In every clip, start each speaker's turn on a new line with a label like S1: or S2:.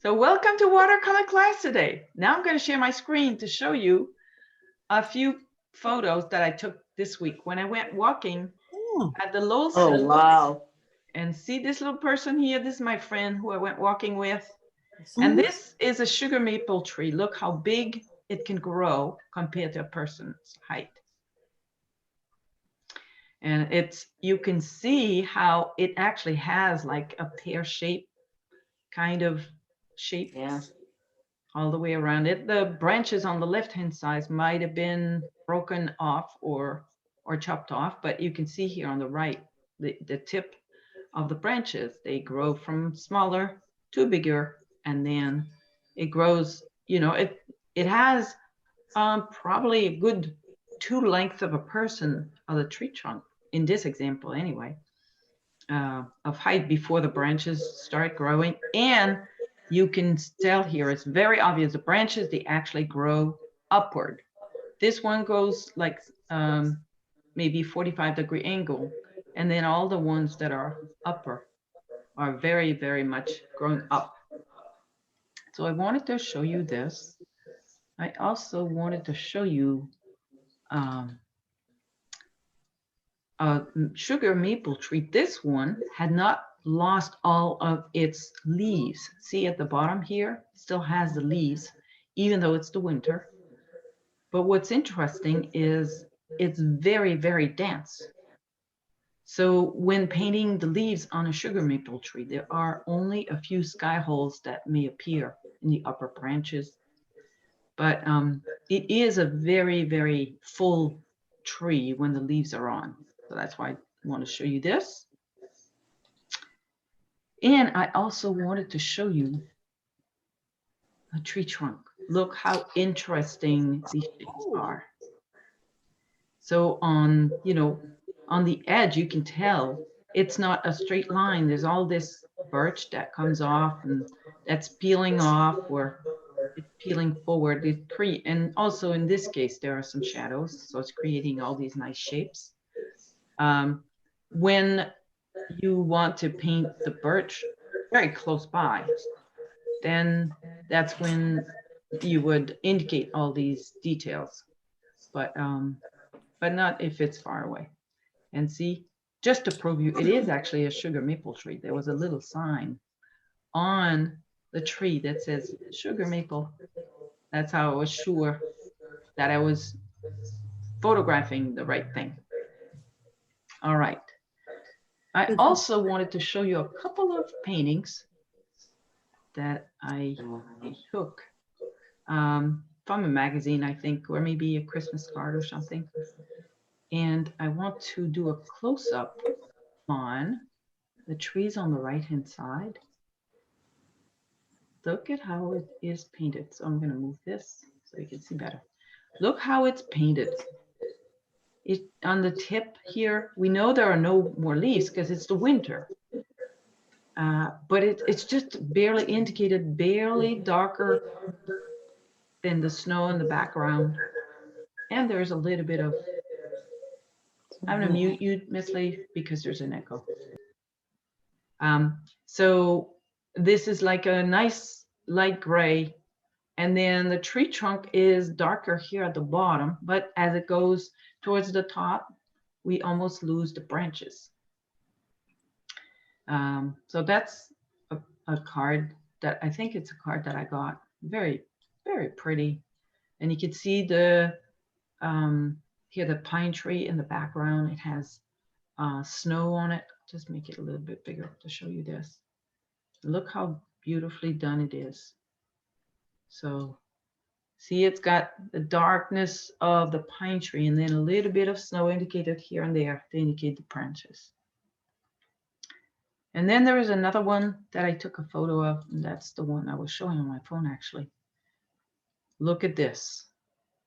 S1: So welcome to watercolor class today. Now I'm going to share my screen to show you a few photos that I took this week when I went walking at the Lowell
S2: Oh,
S1: Center.
S2: wow.
S1: And see this little person here? This is my friend who I went walking with. And
S2: Mhm.
S1: this is a sugar maple tree. Look how big it can grow compared to a person's height. And you can see how it actually has like a pear shape kind of shape.
S2: Yeah.
S1: All the way around it. The branches on the left-hand side might have been broken off or chopped off, but you can see here on the right, the tip of the branches, they grow from smaller to bigger, and then it grows, it has probably a good two lengths of a person of the tree trunk, in this example anyway, of height before the branches start growing. And you can tell here, it's very obvious, the branches, they actually grow upward. This one goes like maybe 45-degree angle. And then all the ones that are upper are very, very much growing up. So I wanted to show you this. I also wanted to show you um, a sugar maple tree. This one had not lost all of its leaves. See at the bottom here, it still has the leaves, even though it's the winter. But what's interesting is it's very, very dense. So when painting the leaves on a sugar maple tree, there are only a few sky holes that may appear in the upper branches. But it is a very, very full tree when the leaves are on. So that's why I want to show you this. And I also wanted to show you a tree trunk. Look how interesting these shapes are. So on the edge, you can tell it's not a straight line. There's all this birch that comes off and that's peeling off, or it's peeling forward. And also in this case, there are some shadows. So it's creating all these nice shapes. When you want to paint the birch very close by, then that's when you would indicate all these details, but not if it's far away. And see, just to prove you, it is actually a sugar maple tree. There was a little sign on the tree that says sugar maple. That's how I was sure that I was photographing the right thing. All right. I also wanted to show you a couple of paintings that I took from a magazine, I think, or maybe a Christmas card or something. And I want to do a close-up on the trees on the right-hand side. Look at how it is painted. So I'm going to move this so you can see better. Look how it's painted. On the tip here, we know there are no more leaves because it's the winter. But it's just barely indicated, barely darker than the snow in the background. And there's a little bit of, I'm going to mute you, Miss Lee, because there's an echo. So this is like a nice light gray. And then the tree trunk is darker here at the bottom, but as it goes towards the top, we almost lose the branches. So that's a card that I think it's a card that I got. Very, very pretty. And you can see the here the pine tree in the background. It has snow on it. Just make it a little bit bigger to show you this. Look how beautifully done it is. So see, it's got the darkness of the pine tree and then a little bit of snow indicated here and there to indicate the branches. And then there is another one that I took a photo of, and that's the one I was showing on my phone actually. Look at this.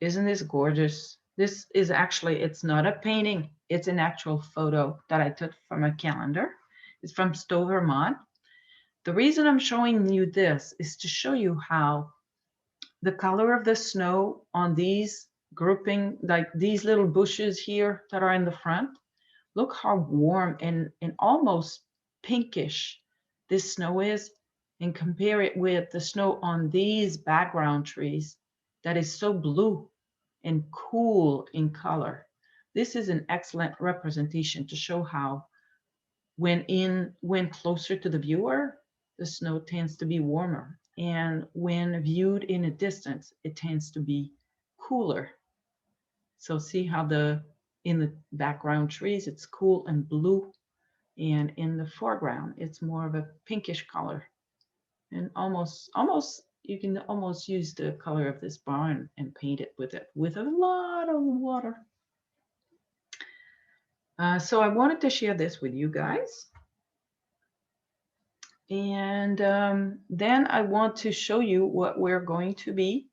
S1: Isn't this gorgeous? This is actually, it's not a painting, it's an actual photo that I took from a calendar. It's from Stowe, Vermont. The reason I'm showing you this is to show you how the color of the snow on these grouping, like these little bushes here that are in the front, look how warm and almost pinkish this snow is. and compare it with the snow on these background trees that is so blue and cool in color. This is an excellent representation to show how when closer to the viewer, the snow tends to be warmer. And when viewed in a distance, it tends to be cooler. So see how in the background trees, it's cool and blue. And in the foreground, it's more of a pinkish color. And you can almost use the color of this barn and paint it with a lot of water. So I wanted to share this with you guys. And then I want to show you what we're going to be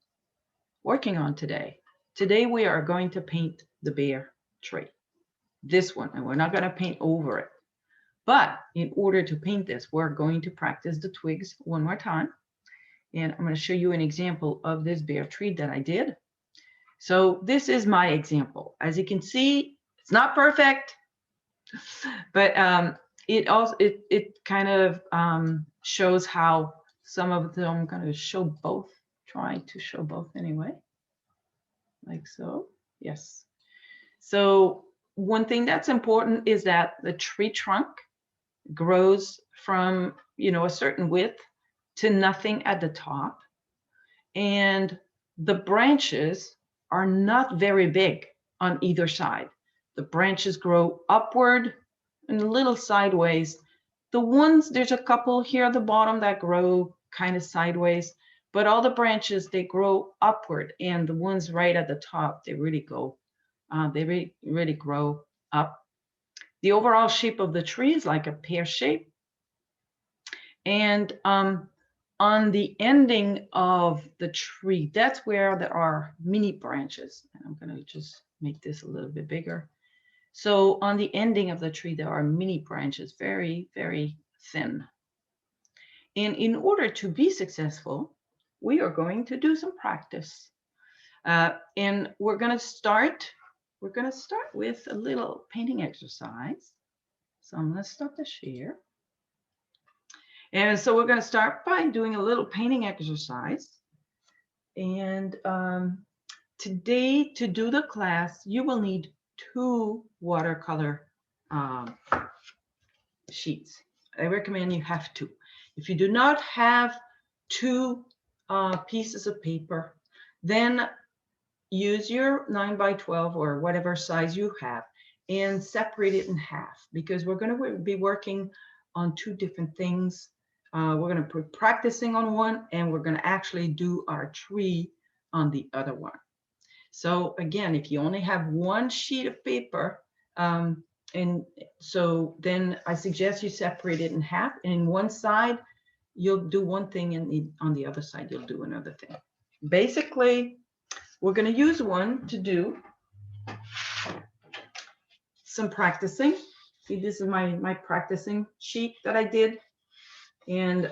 S1: working on today. Today we are going to paint the bear tree, this one, and we're not going to paint over it. But in order to paint this, we're going to practice the twigs one more time. And I'm going to show you an example of this bear tree that I did. So this is my example. As you can see, it's not perfect, but it kind of shows how some of them, I'm going to show both, trying to show both anyway, like so. Yes. So one thing that's important is that the tree trunk grows from, a certain width to nothing at the top, and the branches are not very big on either side. The branches grow upward and a little sideways. There's a couple here at the bottom that grow kind of sideways, but all the branches, they grow upward, and the ones right at the top, they really really grow up. The overall shape of the tree is like a pear shape. And on the ending of the tree, that's where there are mini branches. And I'm going to just make this a little bit bigger. So on the ending of the tree, there are mini branches, very, very thin. And in order to be successful, we are going to do some practice. And we're going to start with a little painting exercise. So I'm going to stop the share. And so we're going to start by doing a little painting exercise. And today, to do the class, you will need 2 watercolor sheets. I recommend you have 2. If you do not have 2 pieces of paper, then use your 9x12 or whatever size you have and separate it in half, because we're going to be working on 2 different things. We're going to be practicing on one, and we're going to actually do our tree on the other one. So again, if you only have 1 sheet of paper, and so then I suggest you separate it in half, and in one side you'll do one thing, and on the other side you'll do another thing. Basically, we're going to use one to do some practicing. See, this is my practicing sheet that I did. And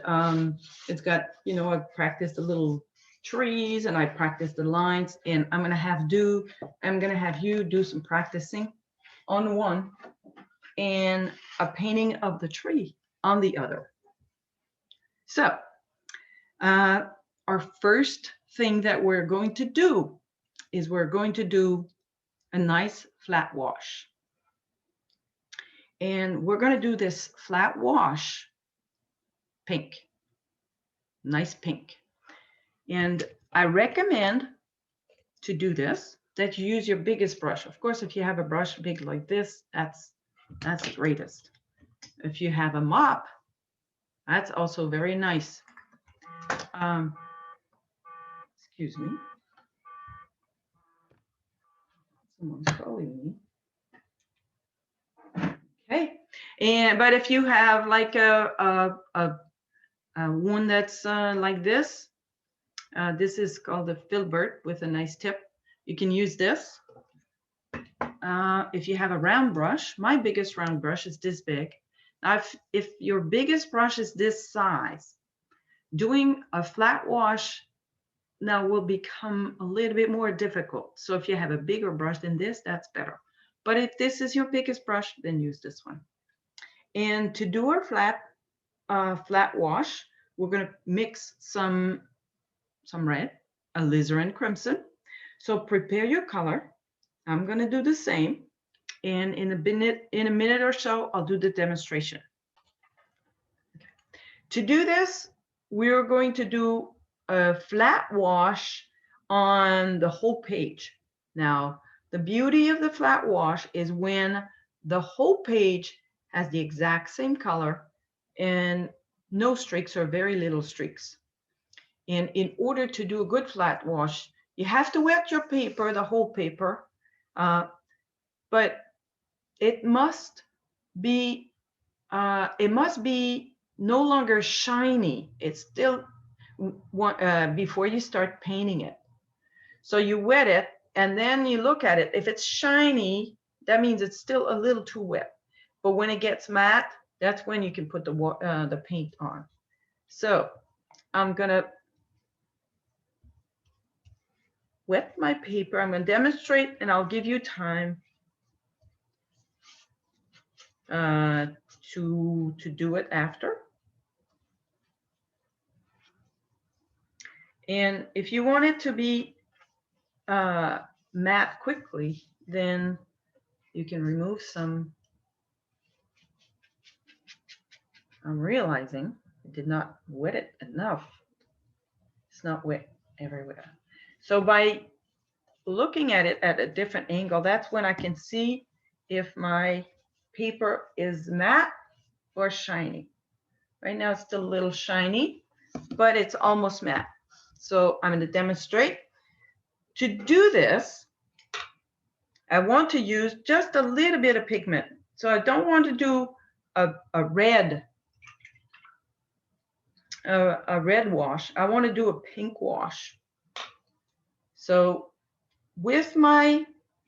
S1: it's got, I practiced the little trees, and I practiced the lines, and I'm going to have you do some practicing on one and a painting of the tree on the other. So our first thing that we're going to do is we're going to do a nice flat wash. And we're going to do this flat wash pink, nice pink. And I recommend to do this that you use your biggest brush. Of course, if you have a brush big like this, that's the greatest. If you have a mop, that's also very nice. Excuse me. Someone's calling me. Okay, but if you have like a one that's like this is called a filbert with a nice tip. You can use this. If you have a round brush, my biggest round brush is this big. Now, if your biggest brush is this size, doing a flat wash now will become a little bit more difficult. So if you have a bigger brush than this, that's better. But if this is your biggest brush, then use this one. And to do our flat wash, we're going to mix some red, alizarin crimson. So prepare your color. I'm going to do the same. And in a minute or so, I'll do the demonstration. Okay. To do this, we're going to do a flat wash on the whole page. Now, the beauty of the flat wash is when the whole page has the exact same color and no streaks or very little streaks. And in order to do a good flat wash, you have to wet your paper, the whole paper, but it must be no longer shiny. It's still before you start painting it. So you wet it and then you look at it. If it's shiny, that means it's still a little too wet. But when it gets matte, that's when you can put the paint on. So I'm gonna wet my paper. I'm gonna demonstrate and I'll give you time to do it after. And if you want it to be matte quickly, then you can remove some. I'm realizing I did not wet it enough. It's not wet everywhere. So by looking at it at a different angle, that's when I can see if my paper is matte or shiny. Right now it's still a little shiny, but it's almost matte. So I'm going to demonstrate. To do this, I want to use just a little bit of pigment. So I don't want to do a red wash. I want to do a pink wash. So with my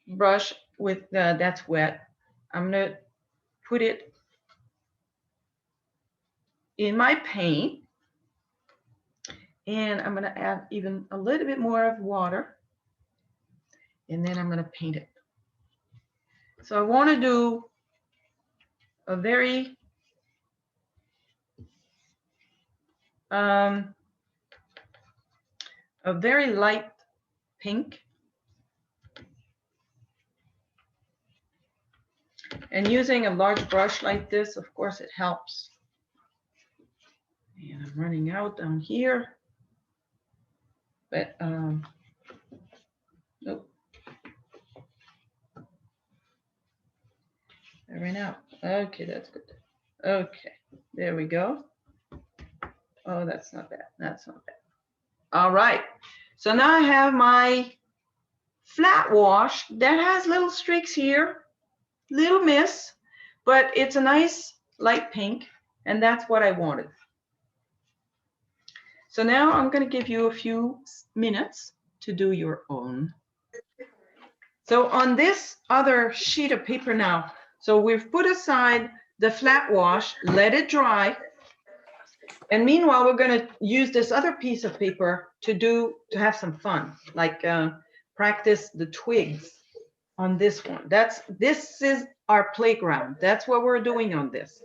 S1: brush that's wet, I'm going to put it in my paint, and I'm going to add even a little bit more of water, and then I'm going to paint it. So I want to do a very light pink. And using a large brush like this, of course, it helps. And I'm running out down here. But, nope. I ran out. Okay, that's good. Okay, there we go. Oh, that's not bad. That's not bad. All right. So now I have my flat wash that has little streaks here, little miss, but it's a nice light pink, and that's what I wanted. So now I'm going to give you a few minutes to do your own. So on this other sheet of paper now, so we've put aside the flat wash, let it dry. And meanwhile, we're going to use this other piece of paper to have some fun, like practice the twigs on this one. This is our playground. That's what we're doing on this.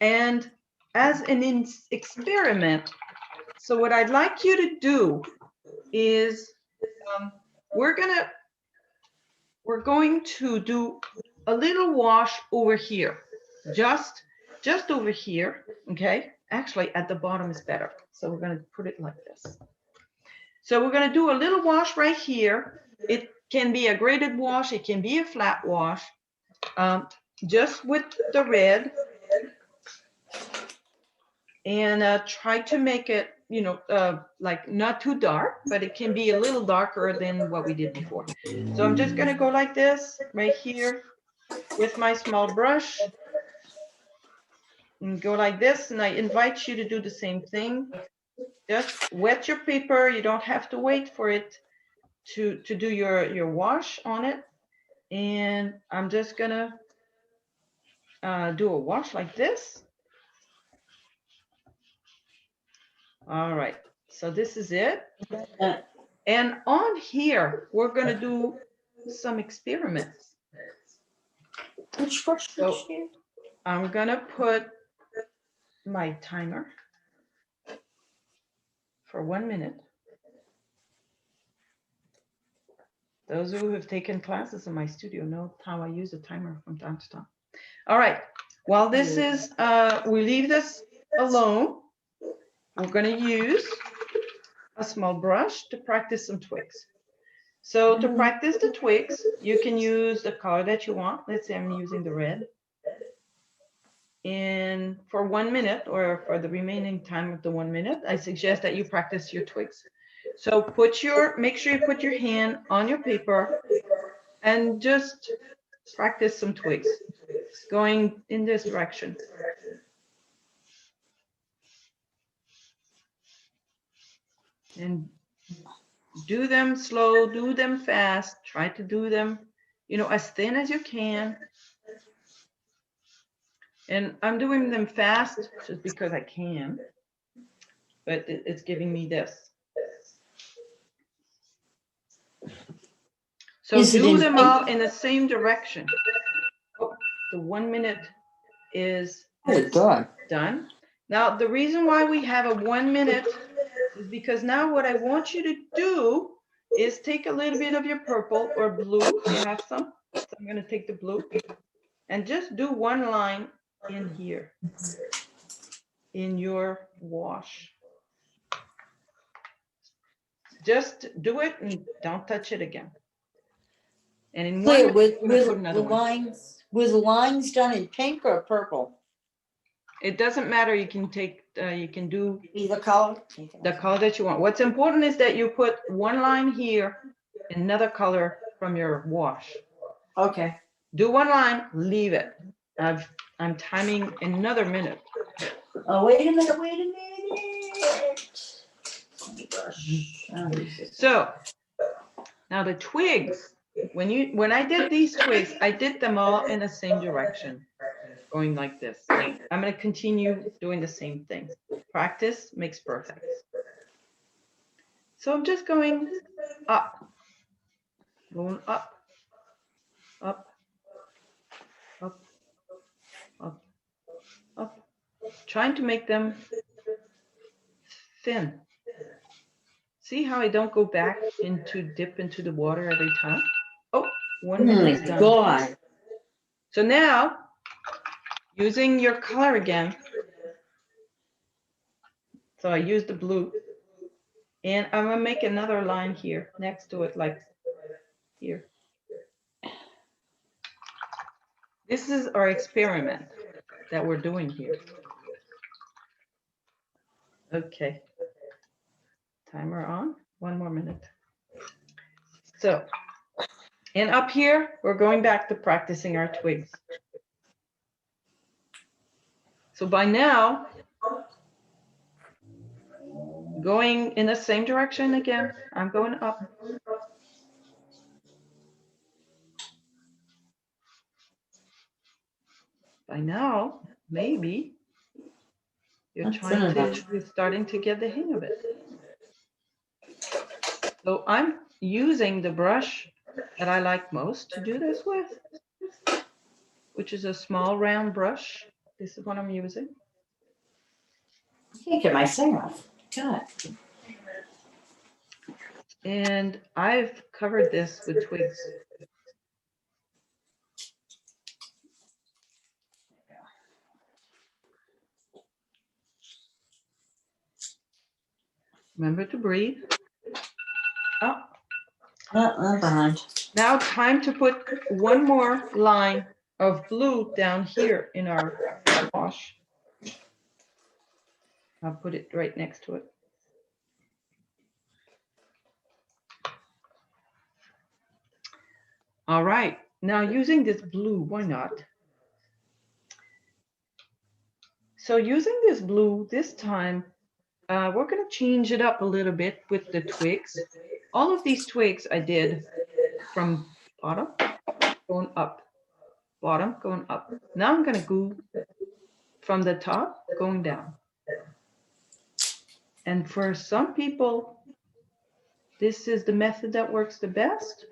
S1: And as an experiment, so what I'd like you to do is we're going to do a little wash over here, just over here, okay? Actually, at the bottom is better. So we're going to put it like this. So we're going to do a little wash right here. It can be a graded wash. It can be a flat wash, just with the red. And try to make it, you know, like not too dark, but it can be a little darker than what we did before. So I'm just going to go like this right here with my small brush. And go like this, and I invite you to do the same thing. Just wet your paper. You don't have to wait for it to do your wash on it. And I'm just gonna do a wash like this. All right, so this is it. And on here, we're gonna do some experiments.
S2: Which brush?
S1: So I'm gonna put my timer. for 1 minute. Those who have taken classes in my studio know how I use a timer from time to time. All right, while this is, we leave this alone, we're gonna use a small brush to practice some twigs. So to practice the twigs, you can use the color that you want. Let's say I'm using the red. And for 1 minute, or for the remaining time of the 1 minute, I suggest that you practice your twigs. So make sure you put your hand on your paper and just practice some twigs going in this direction. And do them slow, do them fast, try to do them, you know, as thin as you can. And I'm doing them fast just because I can, but it's giving me this. So do them all in the same direction. Oh, the 1 minute is done. Now, the reason why we have a 1 minute is because now what I want you to do is take a little bit of your purple or blue. You have some. So I'm going to take the blue and just do one line in here in your wash. Just do it and don't touch it again. And in
S3: Clear,
S1: one minute, we're gonna put another one.
S3: was the lines done in pink or purple?
S1: It doesn't matter. You can take, you can do
S3: Either color?
S1: the color that you want. What's important is that you put one line here, another color from your wash.
S3: Okay.
S1: Do one line, leave it. I'm timing another minute.
S3: Oh, wait a minute, wait a minute.
S1: So now the twigs, when I did these twigs, I did them all in the same direction, going like this. I'm going to continue doing the same thing. Practice makes perfect. So I'm just going up, up, up, up, up, up, trying to make them thin. See how I don't go back dip into the water every time? Oh, 1 minute is done.
S3: God.
S1: So now, using your color again, so I use the blue, and I'm gonna make another line here next to it, like here. This is our experiment that we're doing here. Okay. Timer on, 1 more minute. So, and up here, we're going back to practicing our twigs. So by now, going in the same direction again, I'm going up. By now, maybe you're starting to get the hang of it. So I'm using the brush that I like most to do this with, which is a small round brush. This is what I'm using.
S3: I can't get myself. God.
S1: And I've covered this with twigs. Remember to breathe. Oh.
S3: I'm behind.
S1: Now time to put one more line of blue down here in our wash. I'll put it right next to it. All right, now using this blue, why not? So using this blue this time, we're going to change it up a little bit with the twigs. All of these twigs I did from bottom going up, bottom going up. Now I'm going to go from the top going down. And for some people, this is the method that works the best.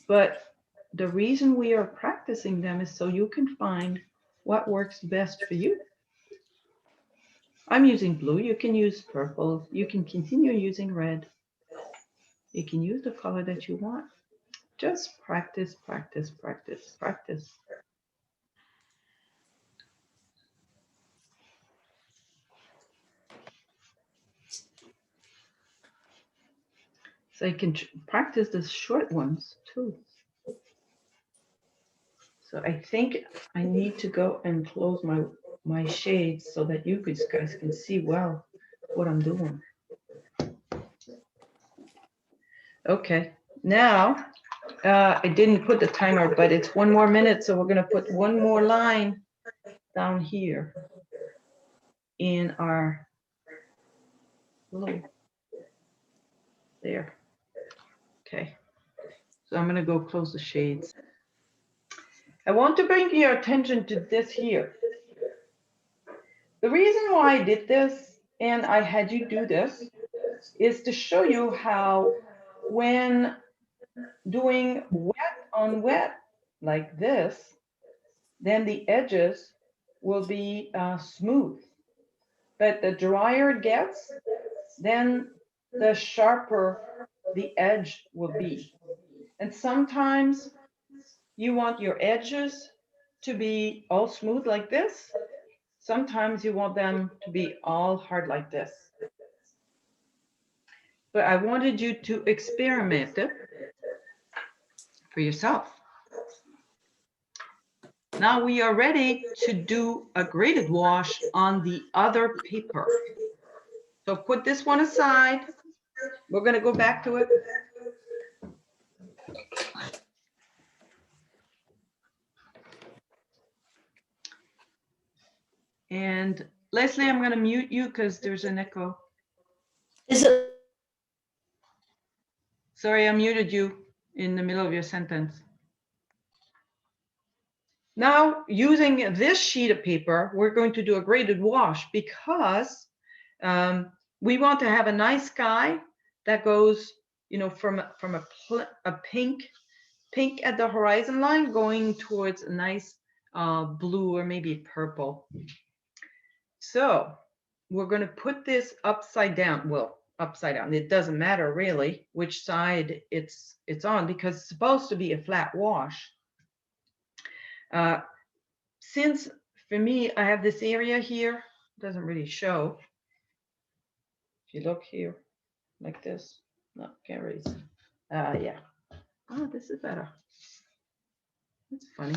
S1: But the reason we are practicing them is so you can find what works best for you. I'm using blue. You can use purple. You can continue using red. You can use the color that you want. Just practice, practice, practice, practice. So you can practice the short ones too. So I think I need to go and close my shades so that you guys can see well what I'm doing. Okay, now I didn't put the timer, but it's 1 more minute, so we're gonna put one more line down here in our little, there. Okay, so I'm gonna go close the shades. I want to bring your attention to this here. The reason why I did this, and I had you do this, is to show you how when doing wet on wet like this, then the edges will be smooth. But the drier it gets, then the sharper the edge will be. And sometimes you want your edges to be all smooth like this. Sometimes you want them to be all hard like this. But I wanted you to experiment it for yourself. Now we are ready to do a graded wash on the other paper. So put this one aside. We're going to go back to it. And Leslie, I'm going to mute you because there's an echo.
S2: Is it?
S1: Sorry, I muted you in the middle of your sentence. Now, using this sheet of paper, we're going to do a graded wash because we want to have a nice sky that goes, you know, from a pink at the horizon line going towards a nice blue or maybe purple. So we're going to put this upside down. Well, upside down. It doesn't matter really which side it's on because it's supposed to be a flat wash. Since for me, I have this area here, doesn't really show. If you look here like this, no, can't really see. Yeah. Oh, this is better. That's funny.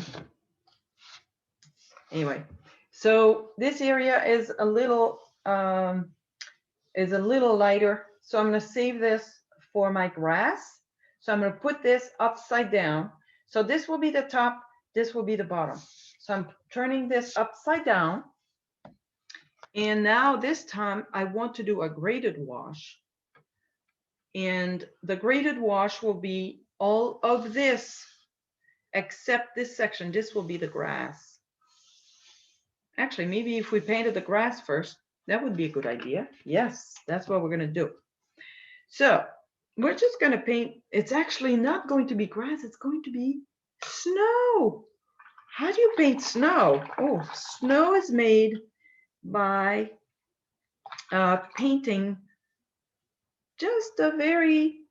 S1: Anyway, so this area is a little lighter. So I'm going to save this for my grass. So I'm going to put this upside down. So this will be the top, this will be the bottom. So I'm turning this upside down. And now this time I want to do a graded wash. And the graded wash will be all of this except this section. This will be the grass. Actually, maybe if we painted the grass first, that would be a good idea. Yes, that's what we're going to do. So we're just going to paint. It's actually not going to be grass. It's going to be snow. How do you paint snow? Oh, snow is made by painting just a very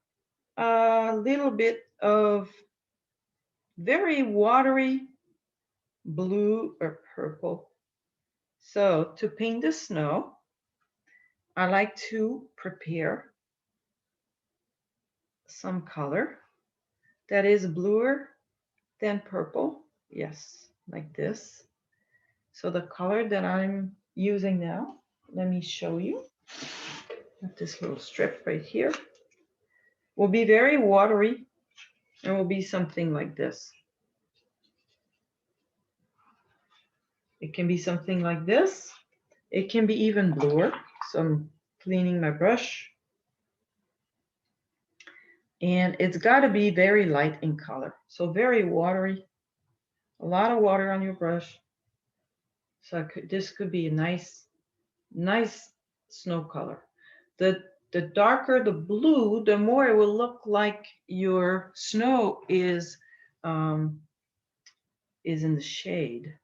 S1: little bit of very watery blue or purple. So to paint the snow, I like to prepare some color that is bluer than purple. Yes, like this. So the color that I'm using now, let me show you. This little strip right here will be very watery and will be something like this. It can be something like this. It can be even bluer. So I'm cleaning my brush. And it's got to be very light in color. So very watery. A lot of water on your brush. So this could be a nice snow color. The darker the blue, the more it will look like your snow is in the shade.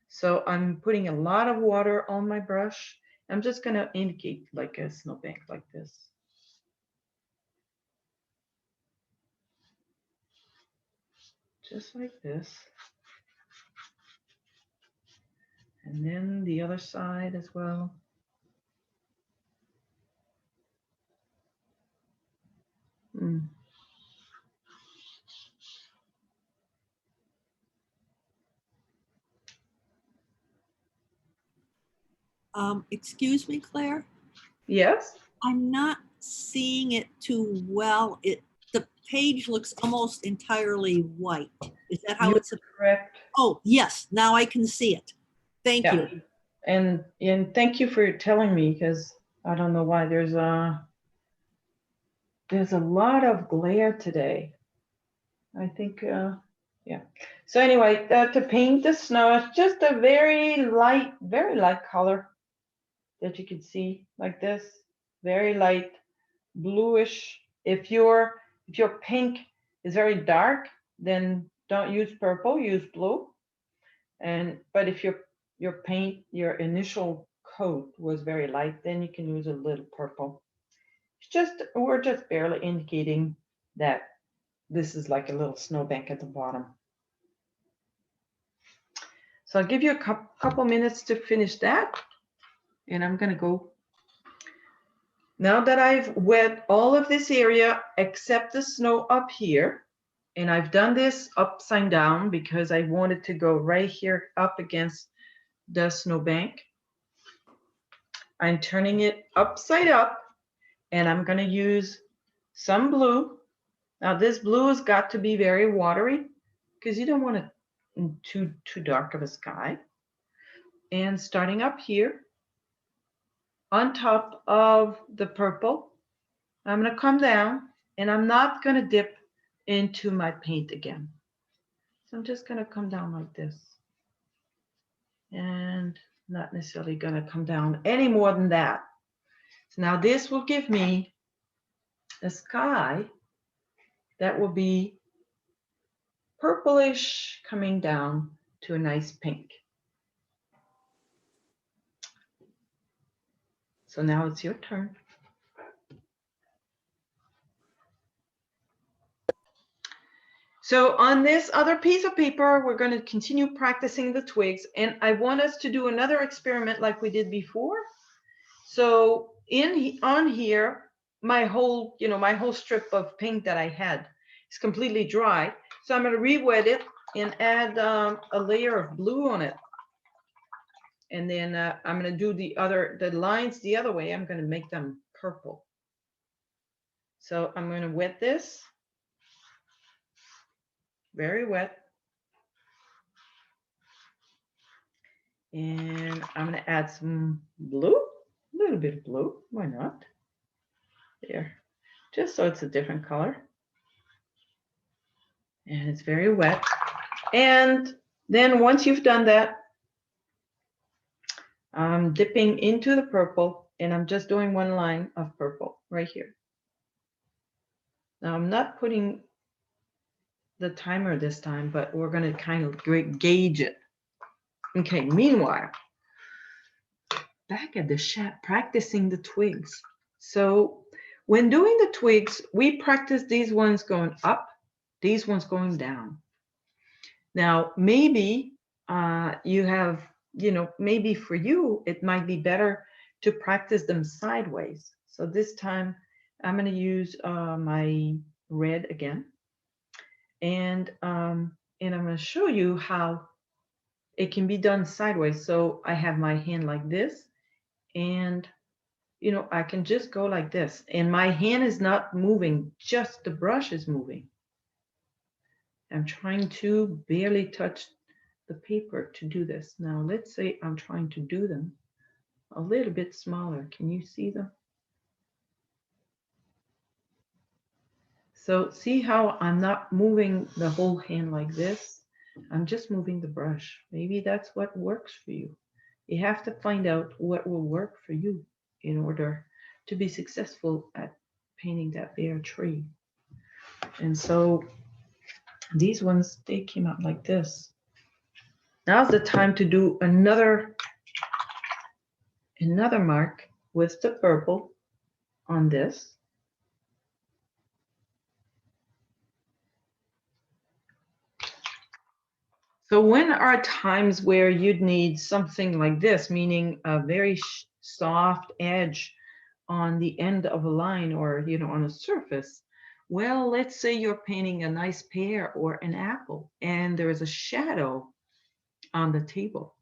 S1: So I'm putting a lot of water on my brush I'm just gonna indicate like a snowbank like this. Just like this. And then the other side as well. Mm.
S2: Excuse me, Claire,
S1: Yes,
S2: I'm not seeing it too well. The page looks almost entirely white. Is that how
S1: you're
S2: it's?
S1: correct.
S2: Oh, yes, now I can see it. Thank
S1: Yeah.
S2: you.
S1: And thank you for telling me, because I don't know why there's a lot of glare today. I think yeah. So anyway, to paint the snow, it's just a very light color that you can see like this. Very light bluish. If your pink is very dark, then don't use purple, use blue. But if your paint, your initial coat was very light, then you can use a little purple. We're just barely indicating that this is like a little snowbank at the bottom. So I'll give you a couple minutes to finish that, and I'm gonna go. Now that I've wet all of this area except the snow up here, and I've done this upside down because I wanted to go right here up against the snowbank. I'm turning it upside up, and I'm gonna use some blue. Now this blue has got to be very watery because you don't want it too dark of a sky. And starting up here on top of the purple, I'm gonna come down, and I'm not gonna dip into my paint again. So I'm just gonna come down like this, and not necessarily gonna come down any more than that. So now this will give me a sky that will be purplish coming down to a nice pink. So now it's your turn. So on this other piece of paper, we're going to continue practicing the twigs, and I want us to do another experiment like we did before. So on here, my whole strip of paint that I had is completely dry. So I'm going to re-wet it and add a layer of blue on it. And then I'm going to do the lines the other way. I'm going to make them purple. So I'm going to wet this. Very wet. And I'm going to add some blue, a little bit of blue. Why not? There, just so it's a different color. And it's very wet. And then once you've done that, I'm dipping into the purple, and I'm just doing one line of purple right here. Now I'm not putting the timer this time, but we're going to kind of gauge it. Okay, meanwhile, back at the shack practicing the twigs. So when doing the twigs, we practice these ones going up, these ones going down. Now, maybe you have, maybe for you, it might be better to practice them sideways. So this time I'm going to use my red again. And I'm going to show you how it can be done sideways. So I have my hand like this, and I can just go like this, and my hand is not moving, just the brush is moving. I'm trying to barely touch the paper to do this. Now let's say I'm trying to do them a little bit smaller. Can you see them? So see how I'm not moving the whole hand like this? I'm just moving the brush. Maybe that's what works for you. You have to find out what will work for you in order to be successful at painting that bare tree. And so these ones, they came out like this. Now's the time to do another another mark with the purple on this. So when are times where you'd need something like this, meaning a very soft edge on the end of a line or, you know, on a surface? Well, let's say you're painting a nice pear or an apple and there is a shadow on the table.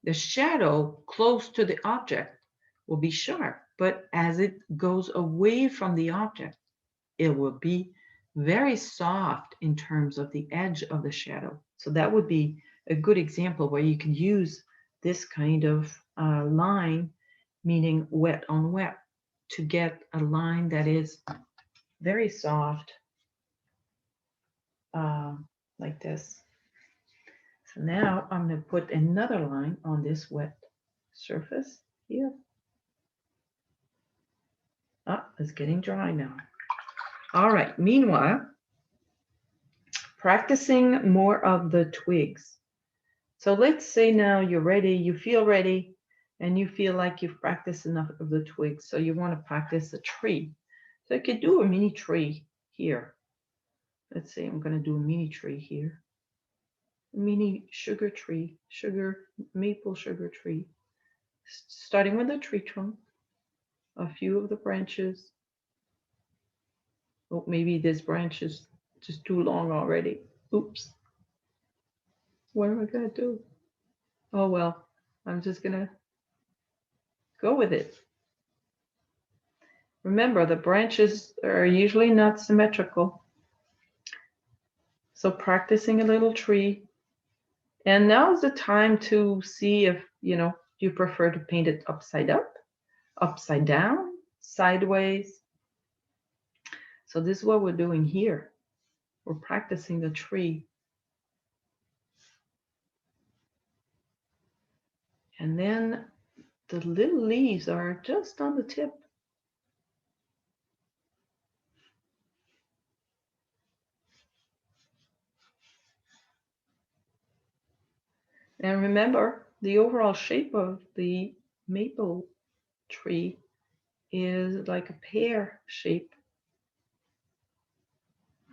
S1: The shadow close to the object will be sharp, but as it goes away from the object, it will be very soft in terms of the edge of the shadow. So that would be a good example where you can use this kind of line, meaning wet on wet, to get a line that is very soft, like this. So now I'm going to put another line on this wet surface here. Ah, it's getting dry now. All right, meanwhile, practicing more of the twigs. So let's say now you're ready, you feel ready, and you feel like you've practiced enough of the twigs. So you want to practice a tree. So you could do a mini tree here. Let's say I'm going to do a mini tree here. A mini sugar tree, maple sugar tree. Starting with the tree trunk, a few of the branches. Oh, maybe this branch is just too long already. Oops. What am I gonna do? Oh well, I'm just gonna go with it. Remember, the branches are usually not symmetrical. So practicing a little tree. And now is the time to see if, you know, you prefer to paint it upside up, upside down, sideways. So this is what we're doing here. We're practicing the tree. And then the little leaves are just on the tip. And remember, the overall shape of the maple tree is like a pear shape.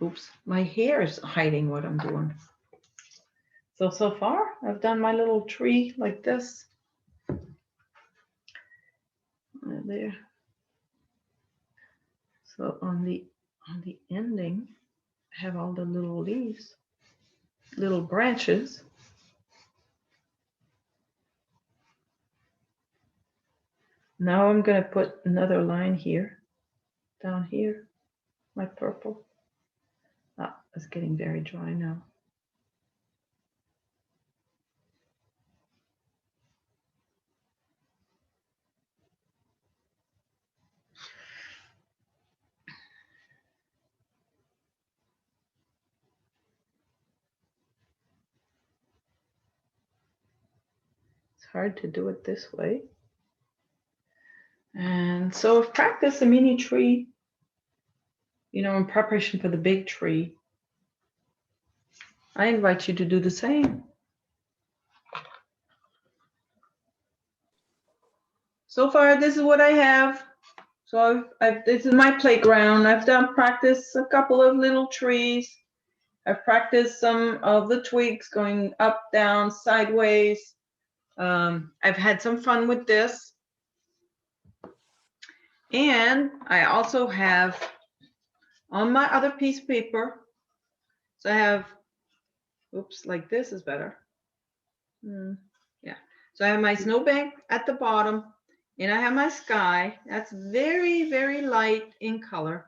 S1: Oops, my hair is hiding what I'm doing. So far, I've done my little tree like this. There. So on the ending, I have all the little leaves, little branches. Now I'm going to put another line here, down here, my purple. Ah, it's getting very dry now. It's hard to do it this way. And so I've practiced a mini tree, you know, in preparation for the big tree. I invite you to do the same. So far, this is what I have. So this is my playground. I've done practice a couple of little trees. I've practiced some of the twigs going up, down, sideways. I've had some fun with this. And I also have on my other piece of paper, so I have, oops, like this is better. Yeah, so I have my snowbank at the bottom and I have my sky. That's very, very light in color.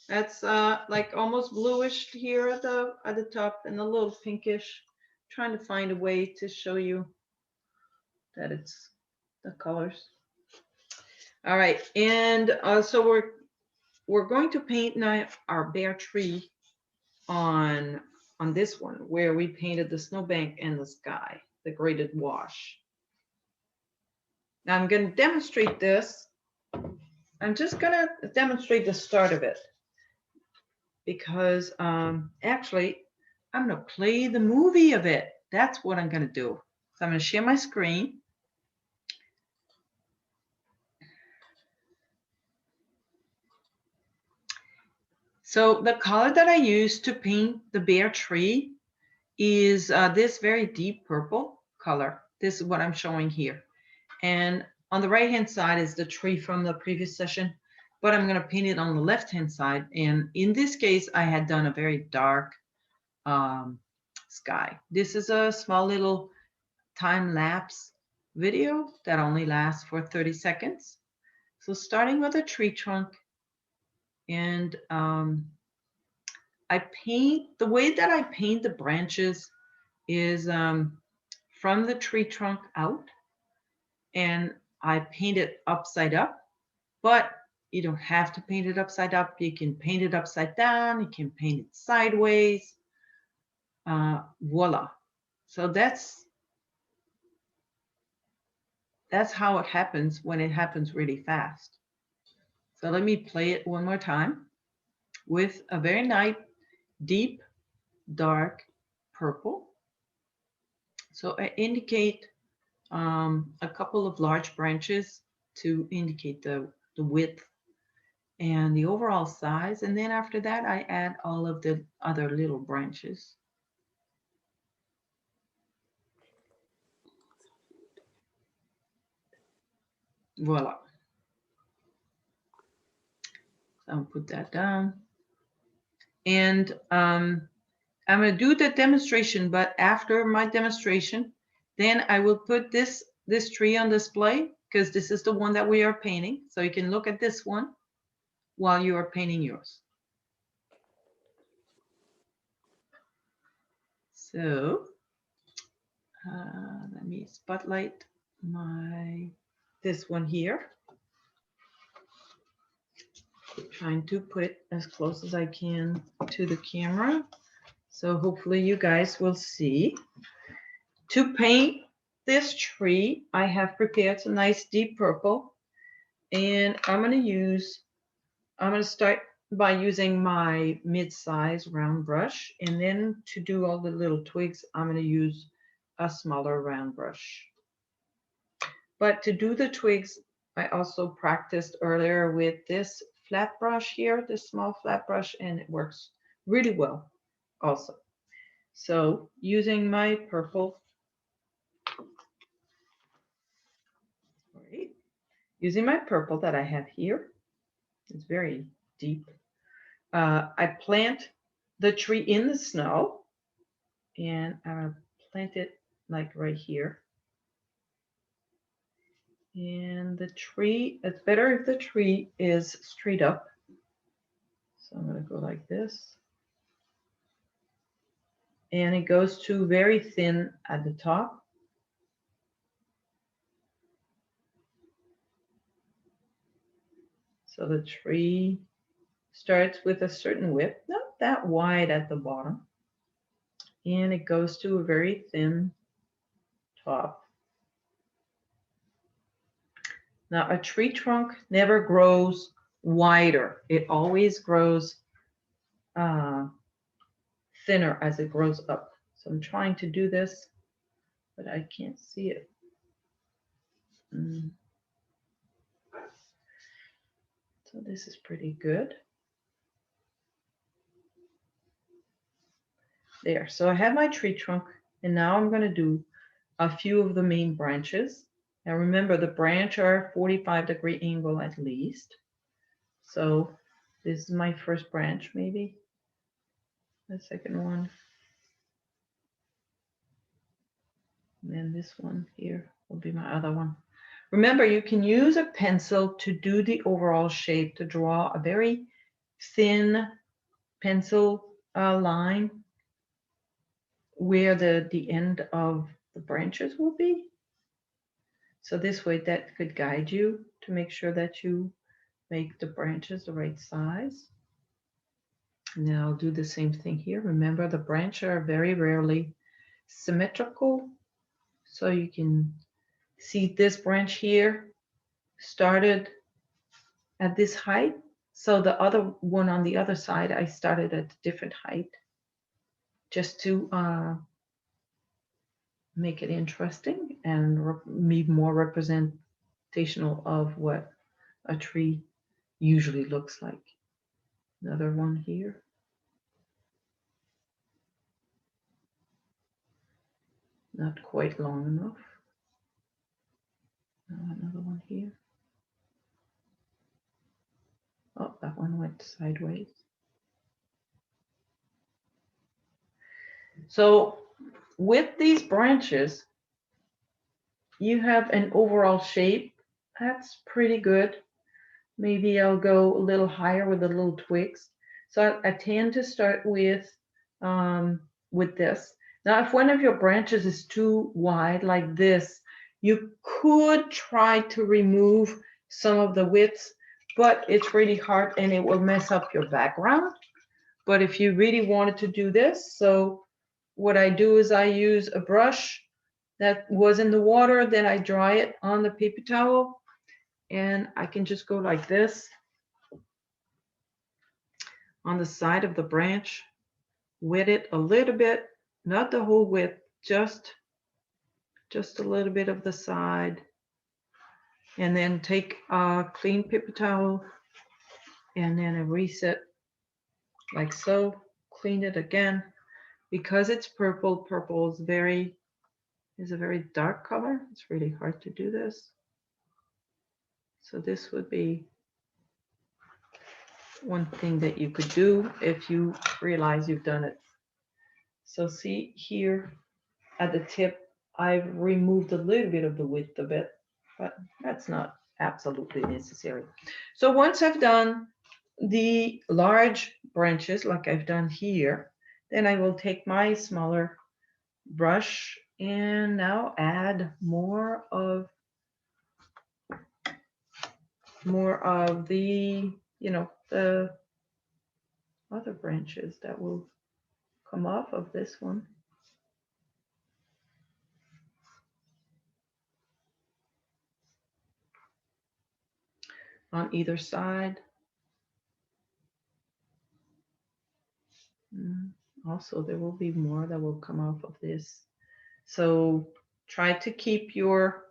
S1: That's like almost bluish here at the top and a little pinkish. Trying to find a way to show you that it's the colors. All right, and so we're going to paint now our bare tree on this one where we painted the snowbank and the sky, the graded wash. Now I'm going to demonstrate this. I'm just going to demonstrate the start of it because actually I'm going to play the movie of it. That's what I'm going to do. So I'm going to share my screen. So the color that I use to paint the bare tree is this very deep purple color. This is what I'm showing here. And on the right hand side is the tree from the previous session, but I'm going to paint it on the left hand side. And in this case, I had done a very dark sky. This is a small little time lapse video that only lasts for 30 seconds. So starting with a tree trunk, and I paint, the way that I paint the branches is from the tree trunk out, and I paint it upside up, but you don't have to paint it upside up. You can paint it upside down, you can paint it sideways, voila. So that's how it happens when it happens really fast. So let me play it one more time with a very nice, deep, dark purple. So I indicate a couple of large branches to indicate the width and the overall size. And then after that, I add all of the other little branches. Voila. So I'll put that down. And I'm going to do the demonstration, but after my demonstration, then I will put this tree on display, because this is the one that we are painting. So you can look at this one while you are painting yours. So let me spotlight this one here. Trying to put it as close as I can to the camera. So hopefully you guys will see. To paint this tree, I have prepared some nice deep purple, and I'm going to start by using my mid-size round brush, and then to do all the little twigs, I'm going to use a smaller round brush. But to do the twigs, I also practiced earlier with this flat brush here, this small flat brush, and it works really well also. So using my purple, right, using my purple that I have here, it's very deep. I plant the tree in the snow, and I plant it like right here. And the tree, it's better if the tree is straight up. So I'm going to go like this. And it goes to very thin at the top. So the tree starts with a certain width, not that wide at the bottom. And it goes to a very thin top. Now, a tree trunk never grows wider. It always grows thinner as it grows up. So I'm trying to do this, but I can't see it. So this is pretty good. There, so I have my tree trunk, and now I'm going to do a few of the main branches. Now remember, the branch are 45-degree angle at least. So this is my first branch, maybe. The second one. And then this one here will be my other one. Remember, you can use a pencil to do the overall shape, to draw a very thin pencil line where the end of the branches will be. So this way that could guide you to make sure that you make the branches the right size. And then I'll do the same thing here. Remember, the branches are very rarely symmetrical. So you can see this branch here started at this height. So the other one on the other side, I started at a different height, just to make it interesting and be more representational of what a tree usually looks like. Another one here. Not quite long enough. Another one here. Oh, that one went sideways. So with these branches, you have an overall shape. That's pretty good. Maybe I'll go a little higher with the little twigs. So I tend to start with this. Now, if one of your branches is too wide like this, you could try to remove some of the widths, but it's really hard and it will mess up your background. But if you really wanted to do this, so what I do is I use a brush that was in the water, then I dry it on the paper towel, and I can just go like this on the side of the branch, wet it a little bit, not the whole width, just a little bit of the side, and then take a clean paper towel and then erase it like so, clean it again. Because it's purple, purple is a very dark color. It's really hard to do this. So this would be one thing that you could do if you realize you've done it. So see here at the tip, I've removed a little bit of the width of it, but that's not absolutely necessary. So once I've done the large branches like I've done here, then I will take my smaller brush and now add more of the, the other branches that will come off of this one. On either side. Also, there will be more that will come off of this. So try to keep your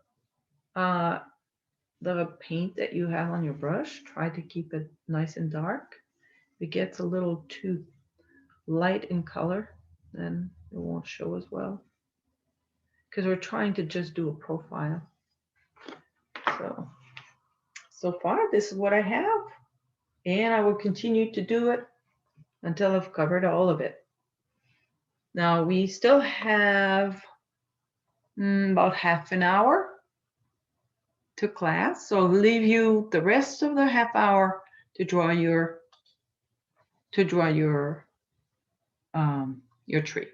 S1: the paint that you have on your brush, try to keep it nice and dark. If it gets a little too light in color, then it won't show as well. Because we're trying to just do a profile. So far, this is what I have. And I will continue to do it until I've covered all of it. Now we still have about half an hour to class. So I'll leave you the rest of the half hour to draw your tree.